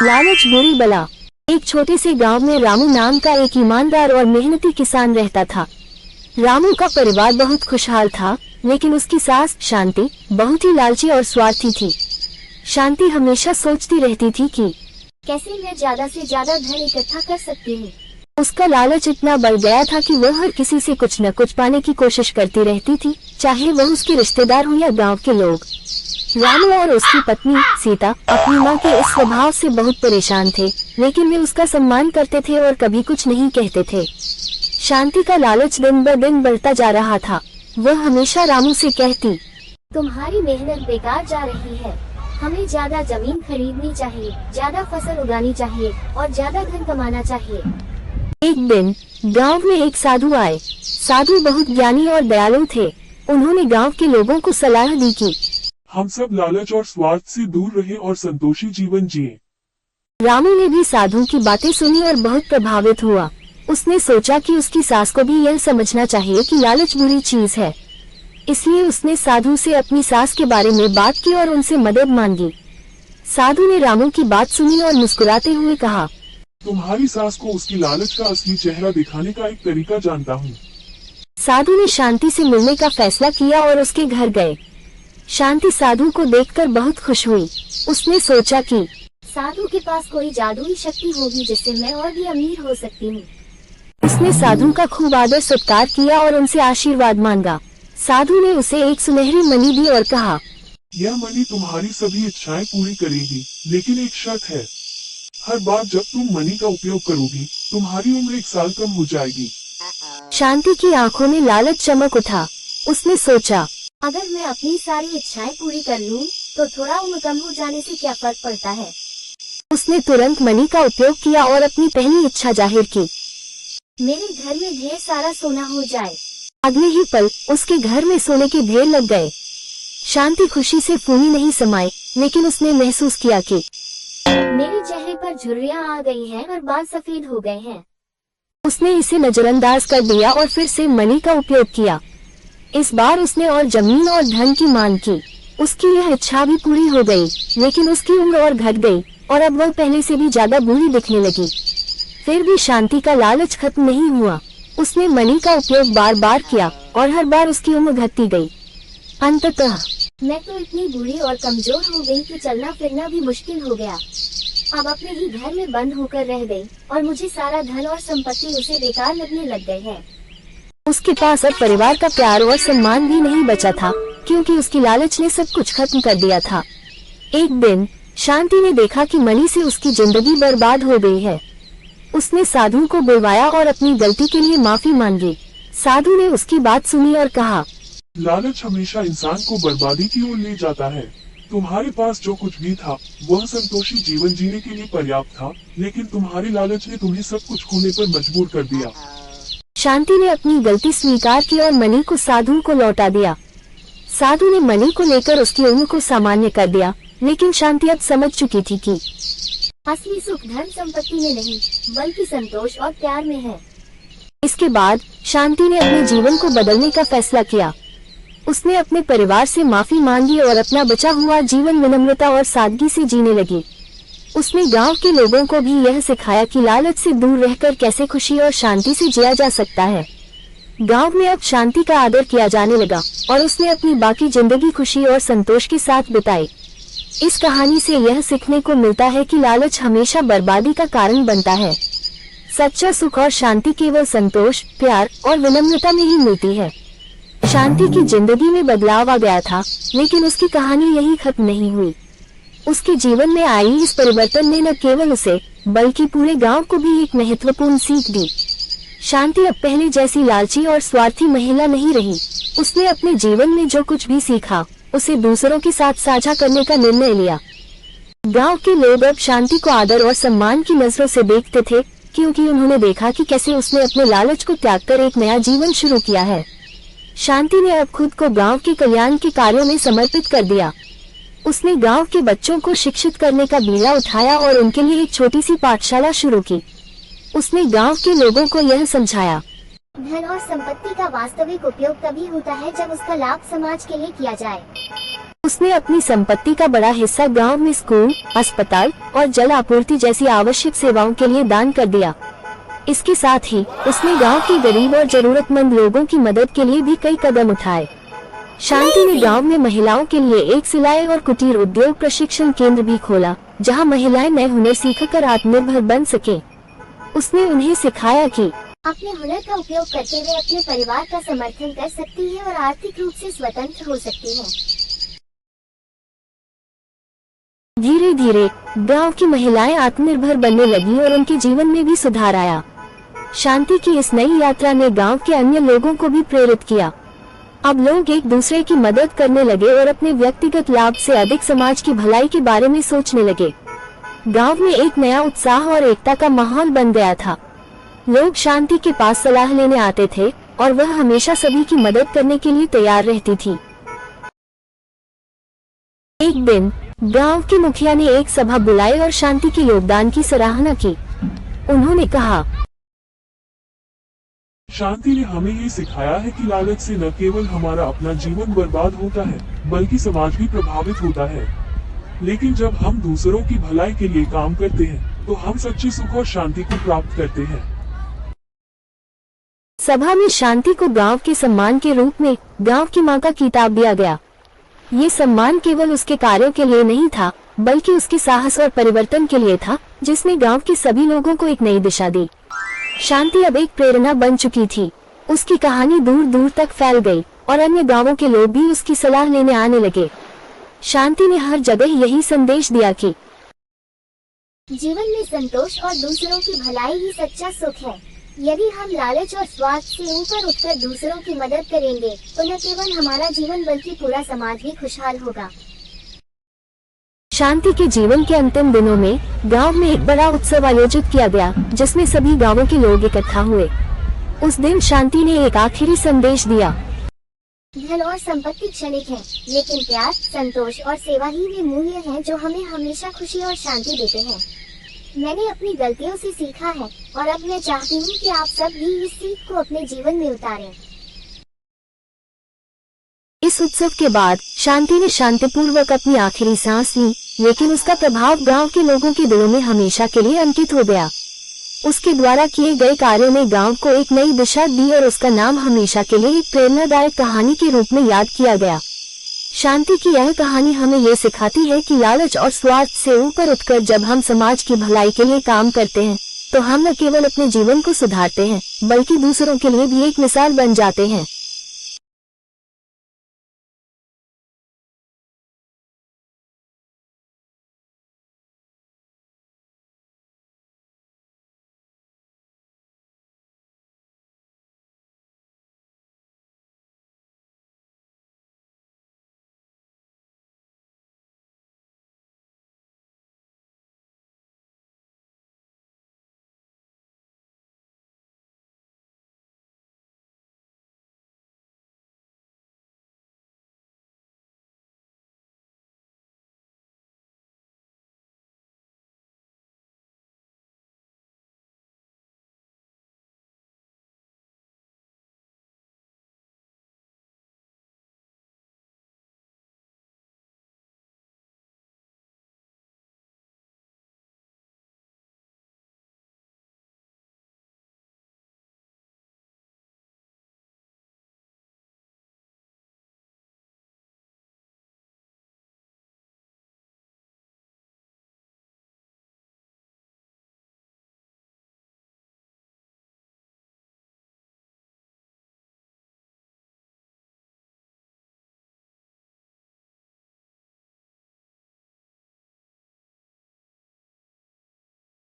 लालच बुरी बला। एक छोटे से गांव में रामू नाम का एक ईमानदार और मेहनती किसान रहता था। रामू का परिवार बहुत खुशहाल था, लेकिन उसकी सास शांति बहुत ही लालची और स्वार्थी थी। शांति हमेशा सोचती रहती थी कि कैसे मैं ज्यादा से ज्यादा धन इकट्ठा कर सकती हूँ। उसका लालच इतना बढ़ गया था कि वह हर किसी से कुछ न कुछ पाने की कोशिश करती रहती थी, चाहे वह उसके रिश्तेदार हो या गांव के लोग। रामू और उसकी पत्नी सीता अपनी माँ के इस स्वभाव से बहुत परेशान थे, लेकिन वे उसका सम्मान करते थे और कभी कुछ नहीं कहते थे। शांति का लालच दिन ब दिन बढ़ता जा रहा था। वह हमेशा रामू से कहती, तुम्हारी मेहनत बेकार जा रही है। हमें ज्यादा जमीन खरीदनी चाहिए, ज्यादा फसल उगानी चाहिए और ज्यादा धन कमाना चाहिए। एक दिन गांव में एक साधु आए। साधु बहुत ज्ञानी और दयालु थे। उन्होंने गांव के लोगों को सलाह दी कि हम सब लालच और स्वार्थ से दूर रहें और संतोषी जीवन जिएं। रामू ने भी साधु की बातें सुनी और बहुत प्रभावित हुआ। उसने सोचा कि उसकी सास को भी यह समझना चाहिए कि लालच बुरी चीज है। इसलिए उसने साधु से अपनी सास के बारे में बात की और उनसे मदद मांगी। साधु ने रामू की बात सुनी और मुस्कुराते हुए कहा, तुम्हारी सास को उसकी लालच का असली चेहरा दिखाने का एक तरीका जानता हूँ। साधु ने शांति से मिलने का फैसला किया और उसके घर गए। शांति साधु को देखकर बहुत खुश हुई। उसने सोचा कि साधु के पास कोई जादुई शक्ति होगी जिससे मैं और भी अमीर हो सकती हूँ। उसने साधु का खूब आदर सत्कार किया और उनसे आशीर्वाद मांगा। साधु ने उसे एक सुनहरी मणि दी और कहा, यह मणि तुम्हारी सभी इच्छाएं पूरी करेगी, लेकिन एक शर्त है। हर बार जब तुम मणि का उपयोग करोगी, तुम्हारी उम्र 1 साल कम हो जाएगी। शांति की आंखों में लालच चमक उठा। उसने सोचा, अगर मैं अपनी सारी इच्छाएं पूरी कर लूं, तो थोड़ा उम्र कम हो जाने से क्या फर्क पड़ता है। उसने तुरंत मणि का उपयोग किया और अपनी पहली इच्छा जाहिर की। मेरे घर में ढेर सारा सोना हो जाए। अगले ही पल उसके घर में सोने के ढेर लग गए। शांति खुशी से फूली नहीं समाई, लेकिन उसने महसूस किया कि मेरे चेहरे पर झुर्रियां आ गई हैं और बाल सफेद हो गए हैं। उसने इसे नजरअंदाज कर दिया और फिर से मणि का उपयोग किया। इस बार उसने और जमीन और धन की मांग की। उसकी यह इच्छा भी पूरी हो गई, लेकिन उसकी उम्र और घट गई और अब वह पहले से भी ज्यादा बुरी दिखने लगी। फिर भी शांति का लालच खत्म नहीं हुआ। उसने मणि का उपयोग बार बार किया और हर बार उसकी उम्र घटती गई। अंततः मैं तो इतनी बूढ़ी और कमजोर हो गई कि चलना फिरना भी मुश्किल हो गया। अब अपने ही घर में बंद होकर रह गई और मुझे सारा धन और संपत्ति उसे बेकार लगने लग गए हैं। उसके पास अब परिवार का प्यार और सम्मान भी नहीं बचा था, क्योंकि उसकी लालच ने सब कुछ खत्म कर दिया था। एक दिन शांति ने देखा कि मणि से उसकी जिंदगी बर्बाद हो गई है। उसने साधु को बुलवाया और अपनी गलती के लिए माफी मांगी। साधु ने उसकी बात सुनी और कहा, लालच हमेशा इंसान को बर्बादी की ओर ले जाता है। तुम्हारे पास जो कुछ भी था वह संतोषी जीवन जीने के लिए पर्याप्त था, लेकिन तुम्हारी लालच ने तुम्हें सब कुछ खोने पर मजबूर कर दिया। शांति ने अपनी गलती स्वीकार की और मणि को साधु को लौटा दिया। साधु ने मणि को लेकर उसकी उम्र को सामान्य कर दिया, लेकिन शांति अब समझ चुकी थी कि असली सुख धन संपत्ति में नहीं, बल्कि संतोष और प्यार में है। इसके बाद शांति ने अपने जीवन को बदलने का फैसला किया। उसने अपने परिवार से माफी मांगी और अपना बचा हुआ जीवन विनम्रता और सादगी से जीने लगी। उसने गांव के लोगों को भी यह सिखाया कि लालच से दूर रहकर कैसे खुशी और शांति से जिया जा सकता है। गांव में अब शांति का आदर किया जाने लगा और उसने अपनी बाकी जिंदगी खुशी और संतोष के साथ बिताई। इस कहानी से यह सीखने को मिलता है कि लालच हमेशा बर्बादी का कारण बनता है। सच्चा सुख और शांति केवल संतोष, प्यार और विनम्रता में ही मिलती है। शांति की जिंदगी में बदलाव आ गया था, लेकिन उसकी कहानी यही खत्म नहीं हुई। उसके जीवन में आई इस परिवर्तन ने न केवल उसे बल्कि पूरे गांव को भी एक महत्वपूर्ण सीख दी। शांति अब पहले जैसी लालची और स्वार्थी महिला नहीं रही। उसने अपने जीवन में जो कुछ भी सीखा उसे दूसरों के साथ साझा करने का निर्णय लिया। गांव के लोग अब शांति को आदर और सम्मान की नजरों से देखते थे, क्योंकि उन्होंने देखा कि कैसे उसने अपने लालच को त्याग कर एक नया जीवन शुरू किया है। शांति ने अब खुद को गांव के कल्याण के कार्यों में समर्पित कर दिया। उसने गांव के बच्चों को शिक्षित करने का बीड़ा उठाया और उनके लिए एक छोटी सी पाठशाला शुरू की। उसने गांव के लोगों को यह समझाया, धन और संपत्ति का वास्तविक उपयोग तभी होता है जब उसका लाभ समाज के लिए किया जाए। उसने अपनी संपत्ति का बड़ा हिस्सा गांव में स्कूल, अस्पताल और जल आपूर्ति जैसी आवश्यक सेवाओं के लिए दान कर दिया। इसके साथ ही उसने गांव के गरीब और जरूरतमंद लोगों की मदद के लिए भी कई कदम उठाए। शांति ने गांव में महिलाओं के लिए एक सिलाई और कुटीर उद्योग प्रशिक्षण केंद्र भी खोला, जहां महिलाएं नए हुनर सीखकर आत्मनिर्भर बन सके। उसने उन्हें सिखाया कि अपने हुनर का उपयोग करके वे अपने परिवार का समर्थन कर सकती है और आर्थिक रूप से स्वतंत्र हो सकती है। धीरे धीरे गांव की महिलाएं आत्मनिर्भर बनने लगी और उनके जीवन में भी सुधार आया। शांति की इस नई यात्रा ने गांव के अन्य लोगों को भी प्रेरित किया। अब लोग एक दूसरे की मदद करने लगे और अपने व्यक्तिगत लाभ से अधिक समाज की भलाई के बारे में सोचने लगे। गांव में एक नया उत्साह और एकता का माहौल बन गया था। लोग शांति के पास सलाह लेने आते थे और वह हमेशा सभी की मदद करने के लिए तैयार रहती थी। एक दिन गांव के मुखिया ने एक सभा बुलाई और शांति के योगदान की सराहना की। उन्होंने कहा, शांति ने हमें ये सिखाया है कि लालच से न केवल हमारा अपना जीवन बर्बाद होता है, बल्कि समाज भी प्रभावित होता है। लेकिन जब हम दूसरों की भलाई के लिए काम करते हैं, तो हम सच्चे सुख और शांति को प्राप्त करते हैं। सभा में शांति को गांव के सम्मान के रूप में गांव की मां का खिताब दिया गया। ये सम्मान केवल उसके कार्यों के लिए नहीं था, बल्कि उसके साहस और परिवर्तन के लिए था, जिसने गांव के सभी लोगों को एक नई दिशा दी। शांति अब एक प्रेरणा बन चुकी थी। उसकी कहानी दूर दूर तक फैल गई और अन्य गांवों के लोग भी उसकी सलाह लेने आने लगे। शांति ने हर जगह यही संदेश दिया कि जीवन में संतोष और दूसरों की भलाई ही सच्चा सुख है। यदि हम लालच और स्वार्थ से ऊपर उठकर दूसरों की मदद करेंगे, तो न केवल हमारा जीवन बल्कि पूरा समाज भी खुशहाल होगा। शांति के जीवन के अंतिम दिनों में गांव में एक बड़ा उत्सव आयोजित किया गया, जिसमें सभी गांवों के लोग इकट्ठा हुए। उस दिन शांति ने एक आखिरी संदेश दिया। धन और संपत्ति क्षणिक है, लेकिन प्यार, संतोष और सेवा ही वे मूल्य हैं जो हमें हमेशा खुशी और शांति देते हैं। मैंने अपनी गलतियों से सीखा है और अब मैं चाहती हूँ कि आप सब भी इस सीख को अपने जीवन में उतारें। इस उत्सव के बाद शांति ने शांतिपूर्वक अपनी आखिरी सांस ली, लेकिन उसका प्रभाव गांव के लोगों के दिलों में हमेशा के लिए अंकित हो गया। उसके द्वारा किए गए कार्यों ने गांव को एक नई दिशा दी और उसका नाम हमेशा के लिए एक प्रेरणादायक कहानी के रूप में याद किया गया। शांति की यह कहानी हमें ये सिखाती है कि लालच और स्वार्थ से ऊपर उठकर जब हम समाज की भलाई के लिए काम करते हैं, तो हम न केवल अपने जीवन को सुधारते हैं, बल्कि दूसरों के लिए भी एक मिसाल बन जाते हैं।